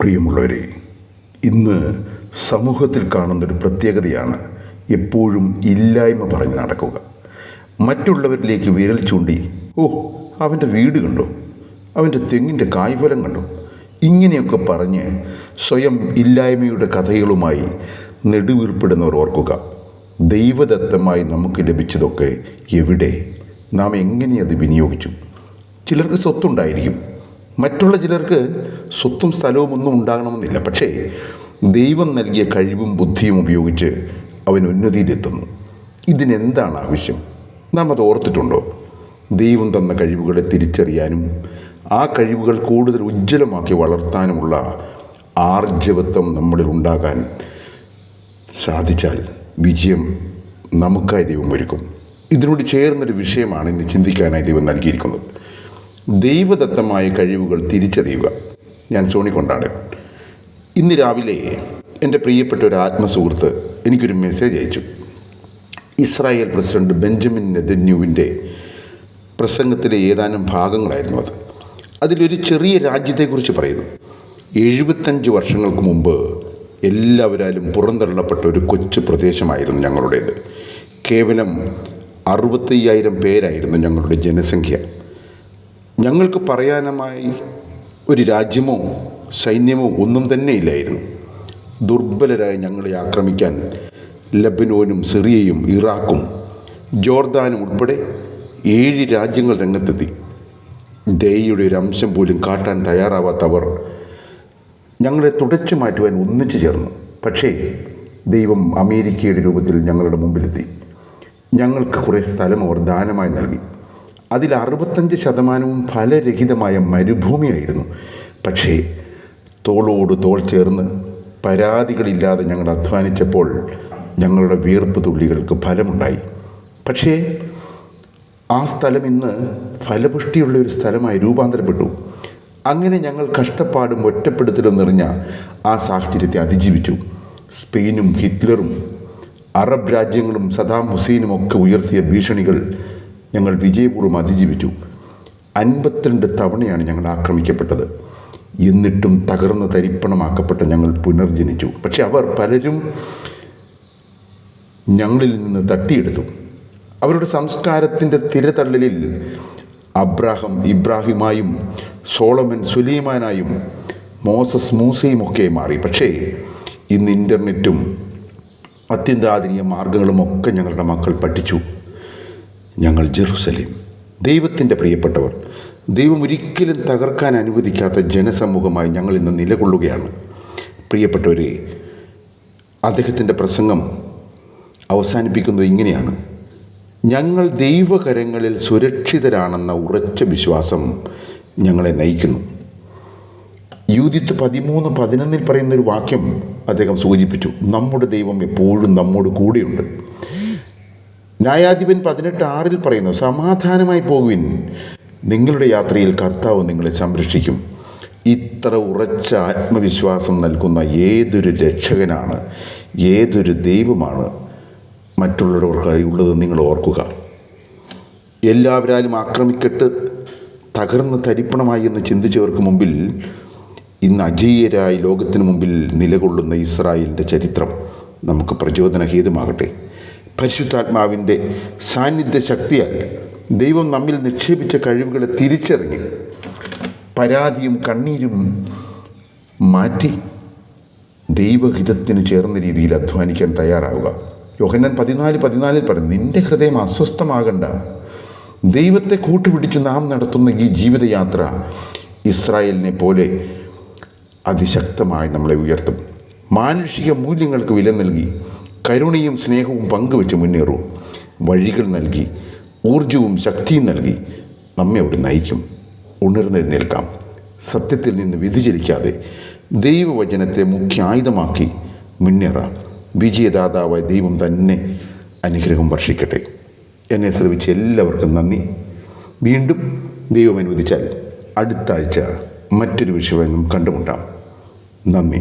പ്രിയമുള്ളവരെ, ഇന്ന് സമൂഹത്തിൽ കാണുന്നൊരു പ്രത്യേകതയാണ് എപ്പോഴും ഇല്ലായ്മ പറഞ്ഞ് നടക്കുക. മറ്റുള്ളവരിലേക്ക് വിരൽ ചൂണ്ടി, ഓ അവൻ്റെ വീട് കണ്ടോ, അവൻ്റെ തെങ്ങിൻ്റെ കായ്ഫലം കണ്ടോ, ഇങ്ങനെയൊക്കെ പറഞ്ഞ് സ്വയം ഇല്ലായ്മയുടെ കഥകളുമായി നെടുവീർപ്പിടുന്നവർ ഓർക്കുക. ദൈവദത്തമായി നമുക്ക് ലഭിച്ചതൊക്കെ എവിടെ, നാം എങ്ങനെ അത് വിനിയോഗിച്ചു? ചിലർക്ക് സ്വത്തുണ്ടായിരിക്കും, മറ്റുള്ള ചിലർക്ക് സ്വത്തും സ്ഥലവും ഒന്നും ഉണ്ടാകണമെന്നില്ല. പക്ഷേ ദൈവം നൽകിയ കഴിവും ബുദ്ധിയും ഉപയോഗിച്ച് അവൻ ഉന്നതിയിലെത്തുന്നു. ഇതിനെന്താണ് ആവശ്യം? നാം അത് ഓർത്തിട്ടുണ്ടോ? ദൈവം തന്ന കഴിവുകളെ തിരിച്ചറിയാനും ആ കഴിവുകൾ കൂടുതൽ ഉജ്ജ്വലമാക്കി വളർത്താനുമുള്ള ആർജവത്വം നമ്മളിൽ ഉണ്ടാകാൻ സാധിച്ചാൽ വിജയം നമുക്കായി ദൈവം ഒരുക്കും. ഇതിനോട് ചേർന്നൊരു വിഷയമാണ് ഇന്ന് ചിന്തിക്കാനായി ദൈവം നൽകിയിരിക്കുന്നത്. ദൈവദത്തമായ കഴിവുകൾ തിരിച്ചറിയുക. ഞാൻ സോണി കൊണ്ടാടൻ. ഇന്ന് രാവിലെ എൻ്റെ പ്രിയപ്പെട്ട ഒരു ആത്മസുഹൃത്ത് എനിക്കൊരു മെസ്സേജ് അയച്ചു. ഇസ്രായേൽ പ്രസിഡന്റ് ബെഞ്ചമിൻ നെതന്യാഹുവിൻ്റെ പ്രസംഗത്തിലെ ഏതാനും ഭാഗങ്ങളായിരുന്നു അത്. അതിലൊരു ചെറിയ രാജ്യത്തെക്കുറിച്ച് പറയുന്നു. 75 വർഷങ്ങൾക്ക് മുമ്പ് എല്ലാവരാലും പുറന്തള്ളപ്പെട്ട ഒരു കൊച്ചു പ്രദേശമായിരുന്നു ഞങ്ങളുടേത്. കേവലം 65,000 പേരായിരുന്നു ഞങ്ങളുടെ ജനസംഖ്യ. ഞങ്ങൾക്ക് പറയാനുമായി ഒരു രാജ്യമോ സൈന്യമോ ഒന്നും തന്നെ ഇല്ലായിരുന്നു. ദുർബലരായ ഞങ്ങളെ ആക്രമിക്കാൻ ലബനോനും സിറിയയും ഇറാഖും ജോർദാനും ഉൾപ്പെടെ 7 രാജ്യങ്ങൾ രംഗത്തെത്തി. ദയയുടെ ഒരു അംശം പോലും കാട്ടാൻ തയ്യാറാവാത്തവർ ഞങ്ങളെ തുടച്ചു മാറ്റുവാൻ ഒന്നിച്ചു ചേർന്നു. പക്ഷേ ദൈവം അമേരിക്കയുടെ രൂപത്തിൽ ഞങ്ങളുടെ മുമ്പിലെത്തി. ഞങ്ങൾക്ക് കുറേ സ്ഥലം അവർ ദാനമായി നൽകി. അതിൽ 65% ഫലരഹിതമായ മരുഭൂമിയായിരുന്നു. പക്ഷേ തോളോട് തോൾ ചേർന്ന് പരാതികളില്ലാതെ ഞങ്ങൾ അധ്വാനിച്ചപ്പോൾ ഞങ്ങളുടെ വിയർപ്പ് തുള്ളികൾക്ക് ഫലമുണ്ടായി. പക്ഷേ ആ സ്ഥലം ഇന്ന് ഫലപുഷ്ടിയുള്ള ഒരു സ്ഥലമായി രൂപാന്തരപ്പെട്ടു. അങ്ങനെ ഞങ്ങൾ കഷ്ടപ്പാടും ഒറ്റപ്പെടുത്തലും നിറഞ്ഞ ആ സാഹചര്യത്തെ അതിജീവിച്ചു. സ്പെയിനും ഹിറ്റ്ലറും അറബ് രാജ്യങ്ങളും സദാം ഹുസൈനും ഒക്കെ ഉയർത്തിയ ഭീഷണികൾ ഞങ്ങൾ വിജയപൂർവ്വം അതിജീവിച്ചു. 52 തവണയാണ് ഞങ്ങൾ ആക്രമിക്കപ്പെട്ടത്. എന്നിട്ടും തകർന്ന് തരിപ്പണമാക്കപ്പെട്ട ഞങ്ങൾ പുനർജനിച്ചു. പക്ഷെ അവർ പലരും ഞങ്ങളിൽ നിന്ന് തട്ടിയെടുത്തു. അവരുടെ സംസ്കാരത്തിൻ്റെ തിരതള്ളലിൽ അബ്രാഹം ഇബ്രാഹിമായും സോളമൻ സുലൈമാനായും മോസസ് മൂസയും ഒക്കെ മാറി. പക്ഷേ ഇന്ന് ഇൻ്റർനെറ്റും അത്യന്താധുനിക മാർഗങ്ങളും ഒക്കെ ഞങ്ങളുടെ മക്കൾ പഠിച്ചു. ഞങ്ങൾ ജെറുസലേം, ദൈവത്തിൻ്റെ പ്രിയപ്പെട്ടവർ, ദൈവം ഒരിക്കലും തകർക്കാൻ അനുവദിക്കാത്ത ജനസമൂഹമായി ഞങ്ങൾ ഇന്ന് നിലകൊള്ളുകയാണ്. പ്രിയപ്പെട്ടവരെ, അദ്ദേഹത്തിൻ്റെ പ്രസംഗം അവസാനിപ്പിക്കുന്നത് ഇങ്ങനെയാണ്: ഞങ്ങൾ ദൈവകരങ്ങളിൽ സുരക്ഷിതരാണെന്ന ഉറച്ച വിശ്വാസം ഞങ്ങളെ നയിക്കുന്നു. യൂതിത്ത് 13:11 പറയുന്നൊരു വാക്യം അദ്ദേഹം സൂചിപ്പിച്ചു: നമ്മുടെ ദൈവം എപ്പോഴും നമ്മോട് കൂടെയുണ്ട്. ന്യായാധിപൻ 18:6 പറയുന്നു: സമാധാനമായി പോകുവിൻ, നിങ്ങളുടെ യാത്രയിൽ കർത്താവ് നിങ്ങളെ സംരക്ഷിക്കും. ഇത്ര ഉറച്ച ആത്മവിശ്വാസം നൽകുന്ന ഏതൊരു രക്ഷകനാണ്, ഏതൊരു ദൈവമാണ് മറ്റുള്ളവർക്കായി ഉള്ളത് നിങ്ങൾ ഓർക്കുക. എല്ലാവരാലും ആക്രമിക്കട്ട് തകർന്ന് തരിപ്പണമായി എന്ന് ചിന്തിച്ചവർക്ക് മുമ്പിൽ ഇന്ന് അജയ്യരായി ലോകത്തിന് മുമ്പിൽ നിലകൊള്ളുന്ന ഇസ്രായേലിൻ്റെ ചരിത്രം നമുക്ക് പ്രചോദനഹേതുമാകട്ടെ. പരിശുദ്ധാത്മാവിൻ്റെ സാന്നിധ്യ ശക്തിയാൽ ദൈവം നമ്മിൽ നിക്ഷേപിച്ച കഴിവുകളെ തിരിച്ചറിഞ്ഞ് പരാതിയും കണ്ണീരും മാറ്റി ദൈവഹിതത്തിന് ചേർന്ന രീതിയിൽ അധ്വാനിക്കാൻ തയ്യാറാവുക. യോഹന്നാൻ 14:14 പറയും: നിന്റെ ഹൃദയം അസ്വസ്ഥമാകണ്ട. ദൈവത്തെ കൂട്ടുപിടിച്ച് നാം നടത്തുന്ന ഈ ജീവിതയാത്ര ഇസ്രായേലിനെ പോലെ അതിശക്തമായി നമ്മളെ ഉയർത്തും. മാനുഷിക മൂല്യങ്ങൾക്ക് വില നൽകി കരുണയും സ്നേഹവും പങ്കുവെച്ച് മുന്നേറൂ. വഴികൾ നൽകി ഊർജവും ശക്തിയും നൽകി നമ്മെ അവിടെ നയിക്കും. ഉണർന്നെഴുന്നേൽക്കാം. സത്യത്തിൽ നിന്ന് വ്യതിചലിക്കാതെ ദൈവവചനത്തെ മുഖ്യ ആയുധമാക്കി മുന്നേറാം. വിജയദാതാവായ ദൈവം തന്നെ അനുഗ്രഹം വർഷിക്കട്ടെ. എന്നെ ശ്രമിച്ച എല്ലാവർക്കും നന്ദി. വീണ്ടും ദൈവം അനുവദിച്ചാൽ അടുത്ത ആഴ്ച മറ്റൊരു വിഷയമായി നാം കണ്ടുമുട്ടാം. നന്ദി.